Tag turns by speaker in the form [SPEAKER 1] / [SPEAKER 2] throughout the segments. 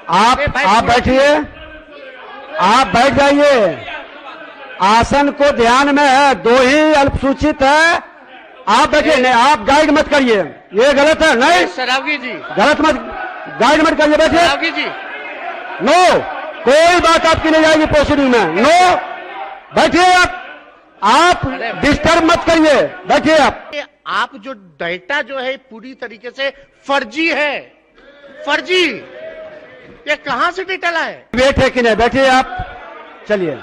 [SPEAKER 1] आप बैठिए, आप बैठ जाइए। आसन को ध्यान में है, दो ही अल्पसूचित है। आप बैठिए, नहीं आप गाइड मत करिए, ये गलत है। नहीं
[SPEAKER 2] सरावगी जी,
[SPEAKER 1] गलत मत गाइड मत करिए, बैठिए।
[SPEAKER 2] सरावगी जी,
[SPEAKER 1] नो, कोई बात आपकी नहीं जाएगी प्रोसीडिंग में। नो, बैठिए आप डिस्टर्ब मत करिए, बैठिए आप।
[SPEAKER 2] आप जो डेटा जो है पूरी तरीके से फर्जी है, फर्जी। ये कहां से डेटा लाए?
[SPEAKER 1] वेट है कि नहीं, बैठिए आप, चलिए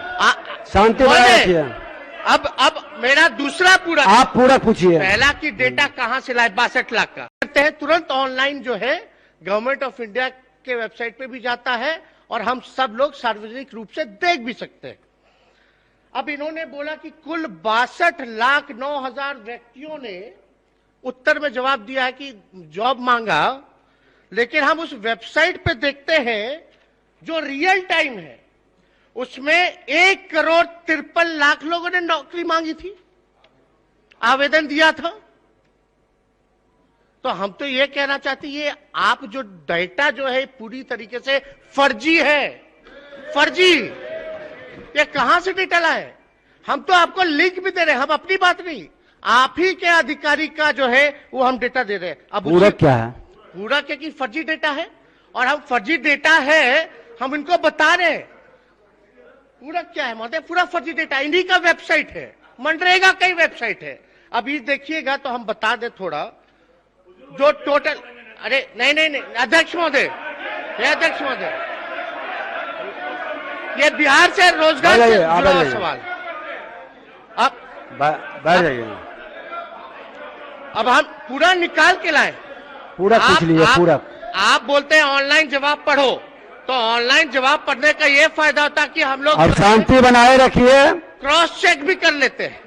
[SPEAKER 1] शांति बनाए रखिए।
[SPEAKER 2] अब मेरा दूसरा पूरा,
[SPEAKER 1] आप पूरा पूछिए।
[SPEAKER 2] पहला की डेटा कहां से लाए 62 लाख का करते हैं, तुरंत ऑनलाइन जो है गवर्नमेंट ऑफ इंडिया के वेबसाइट पे भी जाता है और हम सब लोग सार्वजनिक रूप से देख भी सकते हैं। अब इन्होंने बोला कि कुल 62,09,000 व्यक्तियों ने उत्तर में जवाब दिया है कि जॉब मांगा, लेकिन हम उस वेबसाइट पे देखते हैं जो रियल टाइम है उसमें 1,53,00,000 लोगों ने नौकरी मांगी थी, आवेदन दिया था। तो हम तो ये कहना चाहते हैं, ये आप जो डेटा जो है पूरी तरीके से फर्जी है, फर्जी। ये कहां से डेटा लाए? हम तो आपको लिंक भी दे रहे हैं, हम अपनी बात नहीं, आप ही के अधिकारी का जो है वो हम डेटा दे रहे हैं। अब
[SPEAKER 1] पूरा क्या है?
[SPEAKER 2] पूरा क्या कि फर्जी डेटा है, और हम फर्जी डेटा है हम इनको बता रहे हैं। पूरा क्या है महोदय? पूरा फर्जी डेटा इन्हीं का वेबसाइट है, मनरेगा का ही वेबसाइट है। अभी देखिएगा तो हम बता दे थोड़ा जो टोटल। अरे नहीं अध्यक्ष महोदय, अध्यक्ष महोदय, ये बिहार से रोजगार से जुड़ा सवाल। अब
[SPEAKER 1] बैठ जाइए,
[SPEAKER 2] अब हम पूरा निकाल के लाए,
[SPEAKER 1] पूरा पूछ लीजिए। पूरा
[SPEAKER 2] आप बोलते हैं ऑनलाइन जवाब पढ़ो, तो ऑनलाइन जवाब पढ़ने का ये फायदा होता है कि हम लोग
[SPEAKER 1] अब शांति बनाए रखिए,
[SPEAKER 2] क्रॉस चेक भी कर लेते हैं।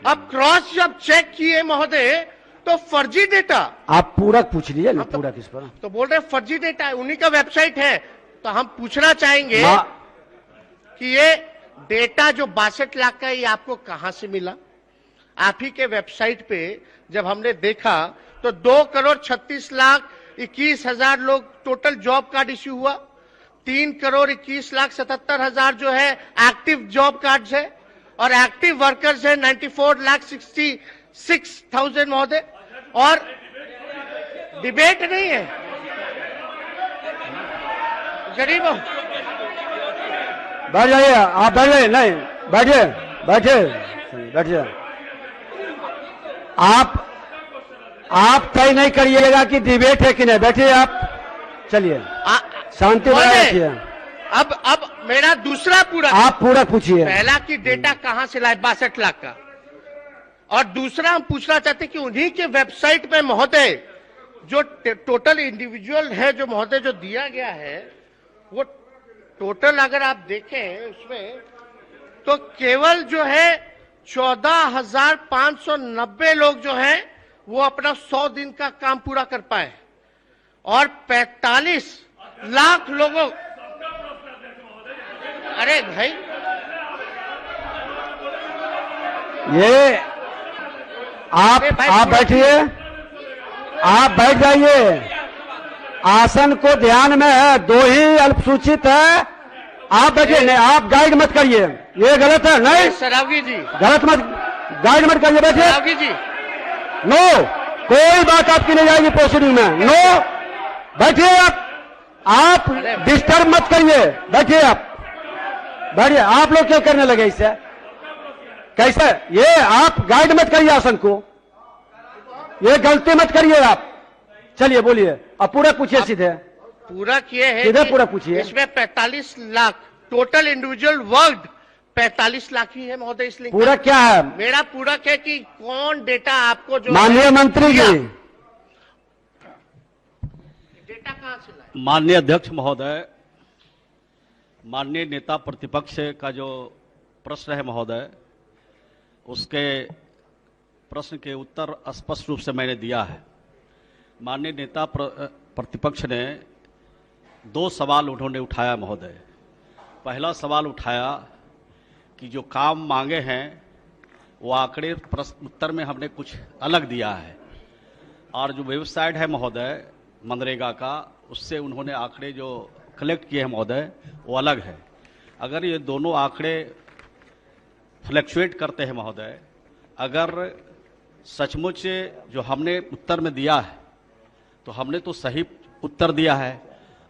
[SPEAKER 2] अब क्रॉस जब चेक किए महोदय तो फर्जी डेटा।
[SPEAKER 1] आप पूरा पूछ लीजिए ना, पूरा किस पर?
[SPEAKER 2] तो बोल रहे फर्जी डेटा है, उन्हीं का वेबसाइट है। तो हम पूछना चाहेंगे कि ये डेटा जो 62 लाख का है ये आपको कहां से मिला? आप ही के वेबसाइट पे जब हमने देखा तो 2,36,21,000 लोग टोटल जॉब कार्ड इश्यू हुआ, 3,21,77,000 जो है एक्टिव जॉब कार्ड्स है, और एक्टिव वर्कर्स है 94,66,000 महोदय। और डिबेट नहीं है गरीबों।
[SPEAKER 1] बैठ जाइए, आप बैठ जाइए, नहीं बैठिए, बैठिए। आप तय नहीं करिएगा कि डिबेट है कि नहीं, बैठिए आप, चलिए शांति बनाए रखिए।
[SPEAKER 2] अब मेरा दूसरा पूरा,
[SPEAKER 1] आप पूरा पूछिए।
[SPEAKER 2] पहला की डेटा कहां से लाए 62 लाख का, और दूसरा हम पूछना चाहते हैं कि उन्हीं के वेबसाइट पे महोदय जो टोटल इंडिविजुअल है जो महोदय जो दिया गया है, वो टोटल अगर आप देखें उसमें तो केवल जो है 14,590 लोग जो हैं वो अपना 100 दिन का काम पूरा कर पाए, और 45 लाख लोगों। अरे भाई,
[SPEAKER 1] ये आप बैठिए, आप बैठ जाइए। आसन को ध्यान में है, दो ही अल्पसूचित है। आप बैठिए, नहीं आप गाइड मत करिए, ये गलत है। नहीं
[SPEAKER 2] सरावगी जी,
[SPEAKER 1] गलत मत गाइड मत करिए, बैठिए।
[SPEAKER 2] सरावगी जी,
[SPEAKER 1] नो, कोई बात आपकी नहीं जाएगी प्रोसीडिंग में। नो, बैठिए आप डिस्टर्ब मत करिए, बैठिए आप, बैठिए। आप लोग क्यों करने लगे इससे? कैसे? ये आप गाइड मत करिए आसन को, ये गलती मत करिए आप। चलिए बोलिए, अब पूरा पूछिए सीधे।
[SPEAKER 2] पूरा किए हैं,
[SPEAKER 1] सीधे पूरा पूछिए।
[SPEAKER 2] इसमें 45 lakh total individual work 45 lakh ही है महोदय। इसलिए
[SPEAKER 1] पूरा क्या है?
[SPEAKER 2] मेरा पूरा क्या कि कौन डेटा आपको जो
[SPEAKER 1] माननीय मंत्री जी,
[SPEAKER 2] डेटा कहां से लाए?
[SPEAKER 3] माननीय अध्यक्ष महोदय, माननीय नेता प्रतिपक्ष का जो प्रश्न है महोदय, उसके प्रश्न के उत्तर स्पष्ट रूप से मैंने दिया है। माननीय नेता प्रतिपक्ष ने 2 सवाल उन्होंने उठाया महोदय। पहला सवाल उठाया कि जो काम मांगे हैं वो आंकड़े प्रश्न उत्तर में हमने कुछ अलग दिया है, और जो वेबसाइट है महोदय मनरेगा का, उससे उन्होंने आंकड़े जो कलेक्ट किए हैं महोदय वो अलग है। अगर ये दोनों आंकड़े फ्लक्चुएट करते हैं महोदय, अगर सचमुच जो हमने उत्तर में दिया है तो हमने तो सही उत्तर दिया है।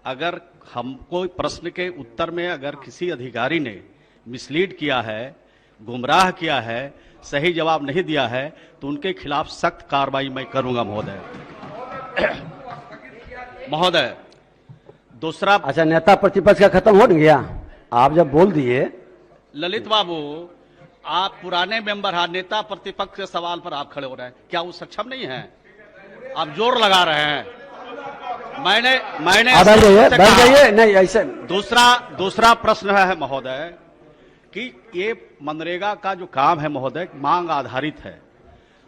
[SPEAKER 3] अगर हमको प्रश्न के उत्तर में अगर किसी अधिकारी ने मिसलीड किया है, गुमराह किया है, सही जवाब नहीं दिया है तो उनके खिलाफ सख्त कार्रवाई मैं करूंगा महोदय। महोदय दूसरा,
[SPEAKER 1] अच्छा, नेता प्रतिपक्ष का खत्म हो गया, आप जब बोल दिए।
[SPEAKER 3] ललित बाबू, आप पुराने मेंबर हैं, नेता प्रतिपक्ष के सवाल पर आप खड़े हो रहे हैं, क्या वो सक्षम नहीं है? आप जोर लगा रहे हैं। मैंने
[SPEAKER 1] बैठ जाइए, नहीं ऐसे।
[SPEAKER 3] दूसरा प्रश्न है महोदय कि ये मनरेगा का जो काम है महोदय मांग आधारित है,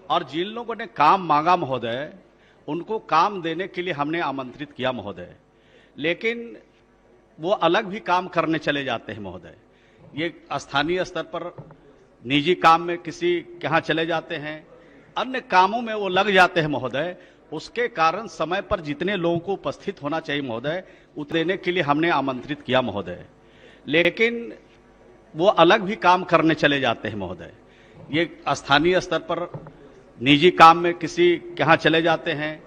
[SPEAKER 3] और जिन लोगों ने काम मांगा महोदय उनको काम देने के लिए हमने आमंत्रित किया महोदय, लेकिन वो अलग भी काम करने चले जाते हैं महोदय। ये स्थानीय स्तर पर निजी काम में किसी के यहाँ चले जाते हैं, अन्य कामों में वो लग जाते हैं महोदय। उसके कारण समय पर जितने लोगों को उपस्थित होना चाहिए महोदय उतरने के लिए हमने आमंत्रित किया महोदय, लेकिन वो अलग भी काम करने चले जाते हैं महोदय। ये स्थानीय स्तर पर निजी काम में किसी के यहाँ चले जाते हैं,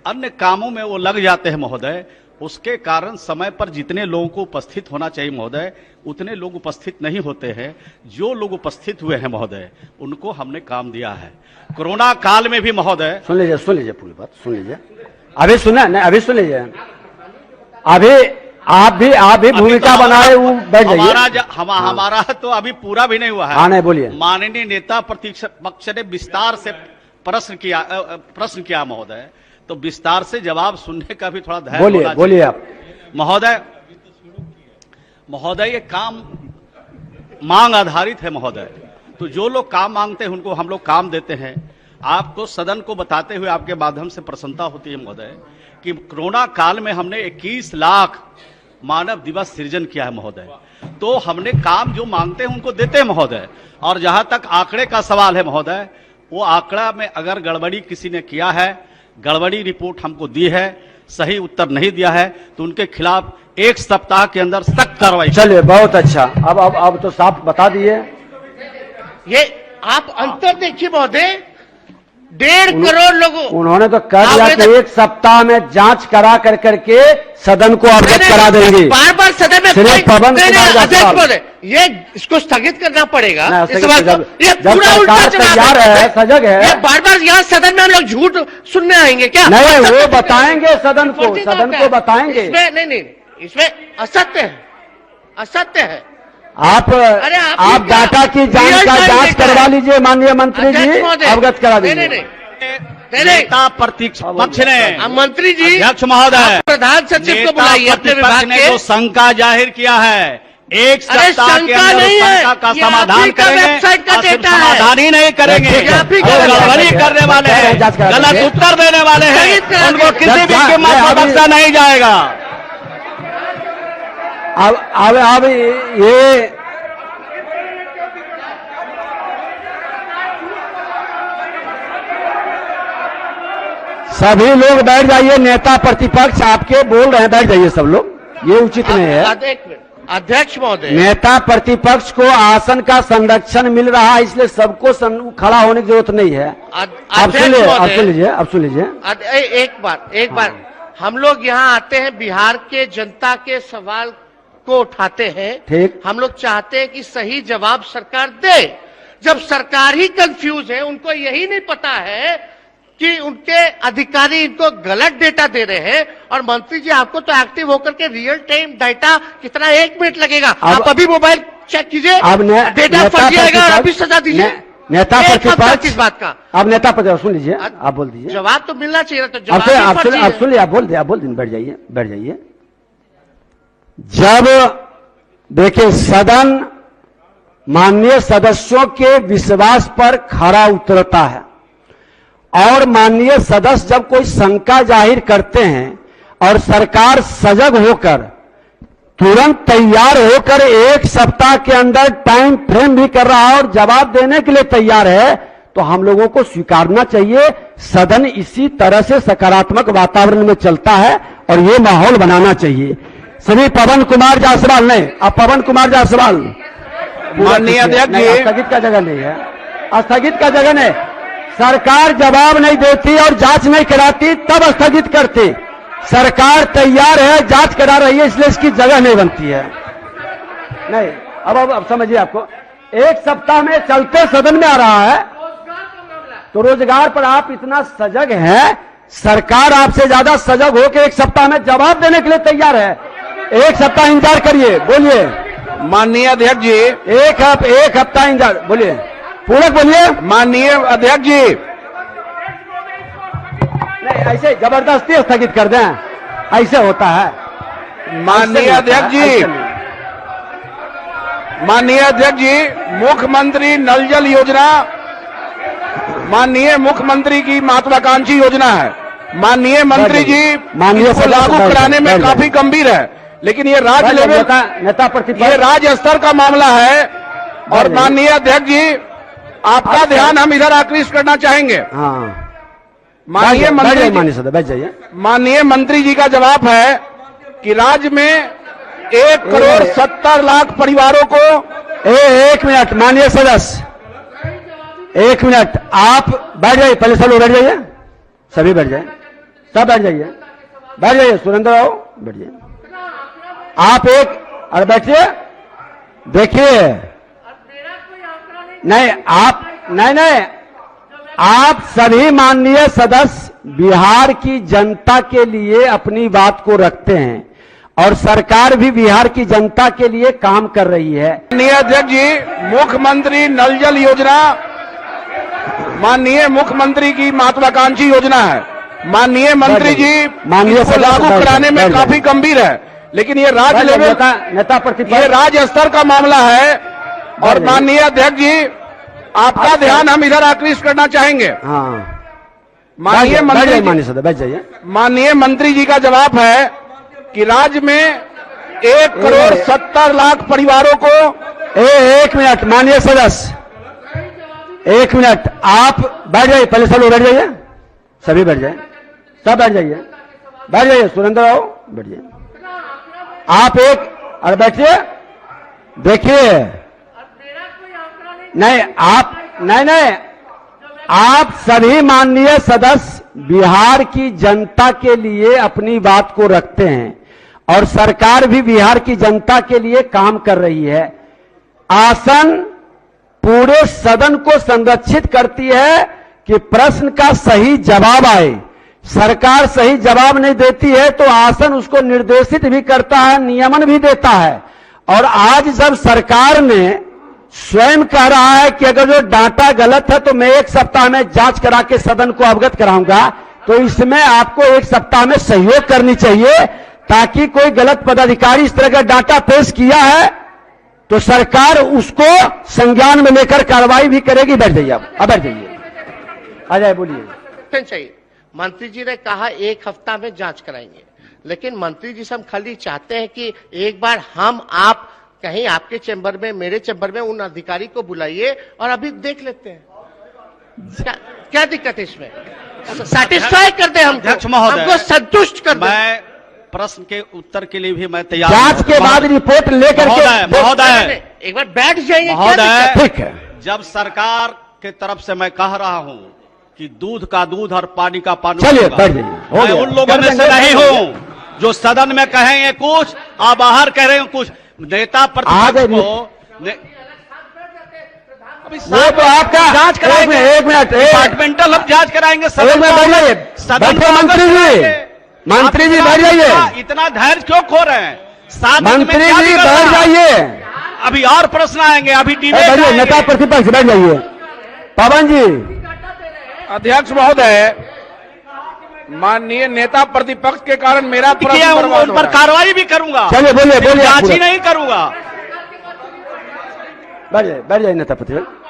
[SPEAKER 3] अन्य कामों में वो लग जाते हैं महोदय। उसके कारण समय पर जितने लोगों को उपस्थित होना चाहिए महोदय उतने लोग उपस्थित नहीं होते हैं। जो लोग उपस्थित हुए हैं महोदय उनको हमने काम दिया है। कोरोना काल में भी महोदय, सुन लीजिए पूरी बात सुन लीजिए। अभी सुना नहीं, अभी सुन लीजिए। अभी आप भी भूमिका बनाए, वो बैठ जाइए। हमारा तो अभी पूरा भी नहीं हुआ है।
[SPEAKER 1] हाँ, नहीं बोलिए।
[SPEAKER 3] माननीय नेता प्रतिपक्ष ने विस्तार से प्रश्न किया महोदय, तो विस्तार से जवाब सुनने का भी थोड़ा धैर्य
[SPEAKER 1] बोलिए आप
[SPEAKER 3] महोदय। ये काम मांग आधारित है महोदय, तो जो लोग काम मांगते हैं उनको हम लोग काम देते हैं। आपको सदन को बताते हुए आपके माध्यम से प्रसन्नता होती है महोदय कि कोरोना काल में हमने 21 लाख मानव दिवस सृजन किया है महोदय। तो हमने काम जो मांगते हैं उनको देते हैं महोदय। और जहां तक आंकड़े का सवाल है महोदय, वो आंकड़ा में अगर गड़बड़ी किसी ने किया है, गड़बड़ी रिपोर्ट हमको दी है, सही उत्तर नहीं दिया है, तो उनके खिलाफ 1 सप्ताह के अंदर सख्त कार्रवाई।
[SPEAKER 1] चलिए, बहुत अच्छा। अब तो साफ बता दिए।
[SPEAKER 2] ये आप अंतर देखिए महोदय, 1.5 करोड़ लोगों,
[SPEAKER 1] उन्होंने तो कह दिया कि 1 सप्ताह में जांच करा करके सदन को अवगत करा देंगे।
[SPEAKER 2] बार सदन में अध्यक्ष महोदय, ये इसको स्थगित करना पड़ेगा। इस बार ये पूरा उल्टा
[SPEAKER 1] तैयार है, सजग है।
[SPEAKER 2] ये बार यहाँ सदन में हम लोग झूठ सुनने आएंगे क्या?
[SPEAKER 1] नहीं, वो बताएंगे सदन को बताएंगे।
[SPEAKER 2] इसमें नहीं, इसमें असत्य है।
[SPEAKER 1] आप डाटा की जांच करवा लीजिए माननीय मंत्री जी, अवगत करा दीजिए।
[SPEAKER 3] नेता प्रतिपक्ष ने,
[SPEAKER 2] मंत्री जी,
[SPEAKER 3] अध्यक्ष महोदय,
[SPEAKER 2] प्रधान सचिव को बुलाइए अपने विभाग
[SPEAKER 3] ने जो शंका जाहिर किया है 1 सप्ताह के अंदर शंका का समाधान करेंगे।
[SPEAKER 2] वेबसाइट का डेटा है,
[SPEAKER 3] समाधान ही नहीं करेंगे। जो गड़बड़ी करने वाले हैं, गलत उत्तर देने वाले हैं, उनको किसी भी कीमत पर बख्शा नहीं जाएगा।
[SPEAKER 1] अब ये सभी लोग बैठ जाइए। नेता प्रतिपक्ष आपके बोल रहे हैं, बैठ जाइए सब लोग, ये उचित नहीं है।
[SPEAKER 2] अध्यक्ष महोदय,
[SPEAKER 1] नेता प्रतिपक्ष को आसन का संरक्षण मिल रहा है, इसलिए सबको खड़ा होने की जरूरत नहीं है। अब सुन लीजिए।
[SPEAKER 2] एक बार हम लोग यहाँ आते हैं, बिहार के जनता के सवाल को उठाते हैं।
[SPEAKER 1] ठीक,
[SPEAKER 2] हम लोग चाहते हैं कि सही जवाब सरकार दे। जब सरकार ही कंफ्यूज है, उनको यही नहीं पता है कि उनके अधिकारी इनको गलत डेटा दे रहे हैं, और मंत्री जी आपको तो एक्टिव होकर के रियल टाइम डेटा कितना 1 मिनट लगेगा। आप अभी मोबाइल चेक कीजिए, डेटा फट जाएगा और अभी सजा दीजिए।
[SPEAKER 1] नेता प्रतिपक्ष
[SPEAKER 2] किस बात का?
[SPEAKER 1] अब नेता प्रतिपक्ष सुन लीजिए, आप बोल दीजिए।
[SPEAKER 2] जवाब तो मिलना चाहिए। तो
[SPEAKER 1] आप सुनिए, आप बोल दीजिए, बैठ जाइए। जब देखिए सदन माननीय सदस्यों के विश्वास पर खरा उतरता है, और माननीय सदस्य जब कोई शंका जाहिर करते हैं और सरकार सजग होकर तुरंत तैयार होकर 1 सप्ताह के अंदर टाइम फ्रेम भी कर रहा है और जवाब देने के लिए तैयार है, तो हम लोगों को स्वीकारना चाहिए। सदन इसी तरह से सकारात्मक वातावरण में चलता है और ये माहौल बनाना चाहिए। श्री पवन कुमार जायसवाल नहीं, अब पवन कुमार जायसवाल।
[SPEAKER 4] माननीय अध्यक्ष जी,
[SPEAKER 1] स्थगित का जगह नहीं है, स्थगित का जगह नहीं। सरकार जवाब नहीं देती और जांच नहीं कराती तब स्थगित करती। सरकार तैयार है, जांच करा रही है, इसलिए इसकी जगह नहीं बनती है। नहीं, अब समझिए, आपको एक सप्ताह में चलते सदन में आ रहा है तो रोजगार पर आप इतना सजग हैं, सरकार आपसे ज्यादा सजग हो के एक सप्ताह में जवाब देने के लिए तैयार है। एक सप्ताह इंतजार करिए, बोलिए।
[SPEAKER 4] माननीय अध्यक्ष जी,
[SPEAKER 1] एक हफ्ता इंतजार, बोलिए, पूरक बोलिए।
[SPEAKER 4] माननीय अध्यक्ष जी,
[SPEAKER 1] नहीं, ऐसे जबरदस्ती स्थगित कर दें, ऐसे होता है।
[SPEAKER 4] माननीय अध्यक्ष जी, माननीय अध्यक्ष जी, मुख्यमंत्री नल जल योजना माननीय मुख्यमंत्री की महत्वाकांक्षी योजना है। माननीय मंत्री जी,
[SPEAKER 1] माननीय
[SPEAKER 4] इसको लागू कराने में काफी गंभीर है, लेकिन ये राज्य लेवल
[SPEAKER 1] नेता प्रतिपक्ष,
[SPEAKER 4] ये राज्य स्तर का मामला है। और माननीय अध्यक्ष जी, आपका ध्यान हम इधर आकृष्ट करना चाहेंगे।
[SPEAKER 1] हाँ,
[SPEAKER 4] माननीय मंत्री,
[SPEAKER 1] बैठ जाइए।
[SPEAKER 4] माननीय मंत्री जी का जवाब है कि राज्य में 1,70,00,000 परिवारों को।
[SPEAKER 1] एक मिनट माननीय सदस्य, एक मिनट, आप बैठ जाइए, पहले सब लोग बैठ जाइए, सभी बैठ जाइए, सब बैठ जाइए, सुरेंद्र आओ, बैठ जाइए। आप अरे बैठिए, देखिए, नहीं आप सभी माननीय सदस्य बिहार की जनता के लिए अपनी बात को रखते हैं और सरकार भी बिहार की जनता के लिए काम कर रही है।
[SPEAKER 4] माननीय अध्यक्ष जी, मुख्यमंत्री नल जल योजना माननीय मुख्यमंत्री की महत्वाकांक्षी योजना है। माननीय मंत्री जी, इसको लागू कराने में काफी गंभीर है, लेकिन ये राज्य लेवल
[SPEAKER 1] नेता प्रतिपक्ष,
[SPEAKER 4] ये राज्य स्तर का मामला है। और माननीय अध्यक्ष जी, आपका ध्यान हम इधर आकृष्ट करना चाहेंगे।
[SPEAKER 1] हाँ,
[SPEAKER 4] माननीय मंत्री,
[SPEAKER 1] बैठ जाइए।
[SPEAKER 4] माननीय मंत्री जी का जवाब है कि राज्य में 1,70,00,000 परिवारों को।
[SPEAKER 1] एक मिनट माननीय सदस्य, एक मिनट, आप बैठ जाइए, पहले सब लोग बैठ जाइए, सभी बैठ जाइए, सब बैठ जाइए, सुरेंद्र आओ, बैठ जाइए। आप अरे बैठिए, देखिए, नहीं, आप सभी माननीय सदस्य बिहार की जनता के लिए अपनी बात को रखते हैं और सरकार भी बिहार की जनता के लिए काम कर रही है। आसन पूरे सदन को संरक्षित करती है कि प्रश्न का सही जवाब आए। सरकार सही जवाब नहीं देती है तो आसन उसको निर्देशित भी करता है, नियमन भी देता है। और आज जब सरकार ने स्वयं कह रहा है कि अगर जो डाटा गलत है तो मैं एक सप्ताह में जांच करा के सदन को अवगत कराऊंगा, तो इसमें आपको एक सप्ताह में सहयोग करनी चाहिए, ताकि कोई गलत पदाधिकारी इस तरह का डाटा पेश किया है तो सरकार उसको संज्ञान में लेकर कार्रवाई भी करेगी। बैठ जाइए, अब बैठ जाइए, आ जाए, बोलिए।
[SPEAKER 2] चाहिए, मंत्री जी ने कहा एक हफ्ता में जांच कराएंगे, लेकिन मंत्री जी से हम खाली चाहते हैं कि एक बार आप कहीं आपके चैम्बर में, मेरे चैम्बर में उन अधिकारी को बुलाइए और अभी देख लेते हैं क्या दिक्कत है इसमें। सेटिस्फाई कर दे हमको संतुष्ट कर दे।
[SPEAKER 3] मैं प्रश्न के उत्तर के लिए भी मैं तैयार।
[SPEAKER 1] जांच के बाद रिपोर्ट लेकर के
[SPEAKER 3] महोदय
[SPEAKER 2] एक बार बैठ जाइए।
[SPEAKER 3] महोदय,
[SPEAKER 1] ठीक है,
[SPEAKER 3] जब सरकार के तरफ से मैं कह रहा हूं कि दूध का दूध और पानी का पानी,
[SPEAKER 1] चलिए बैठ जाइए।
[SPEAKER 3] मैं उन लोगों में से नहीं हूं जो सदन में कहेंगे कुछ और बाहर कह रहे हैं कुछ। नेता प्रतिपक्ष को
[SPEAKER 1] वो तो आपका
[SPEAKER 3] जांच कराएंगे,
[SPEAKER 1] एक मिनट,
[SPEAKER 3] डिपार्टमेंटल हम जांच कराएंगे
[SPEAKER 1] सदन में। मंत्री जी बैठ जाइए,
[SPEAKER 3] इतना धैर्य क्यों खो रहे हैं?
[SPEAKER 1] मंत्री जी बैठ जाइए,
[SPEAKER 3] अभी और प्रश्न आएंगे, अभी
[SPEAKER 1] डिबेट। नेता प्रतिपक्ष बैठ जाइए। पवन जी,
[SPEAKER 4] अध्यक्ष महोदय, माननीय नेता प्रतिपक्ष के कारण मेरा प्रश्न
[SPEAKER 3] उन पर कार्रवाई भी करूंगा।
[SPEAKER 1] चलिए, बोलिए,
[SPEAKER 3] जांच ही नहीं करूंगा।
[SPEAKER 1] बैठ जाइए नेता प्रतिपक्ष।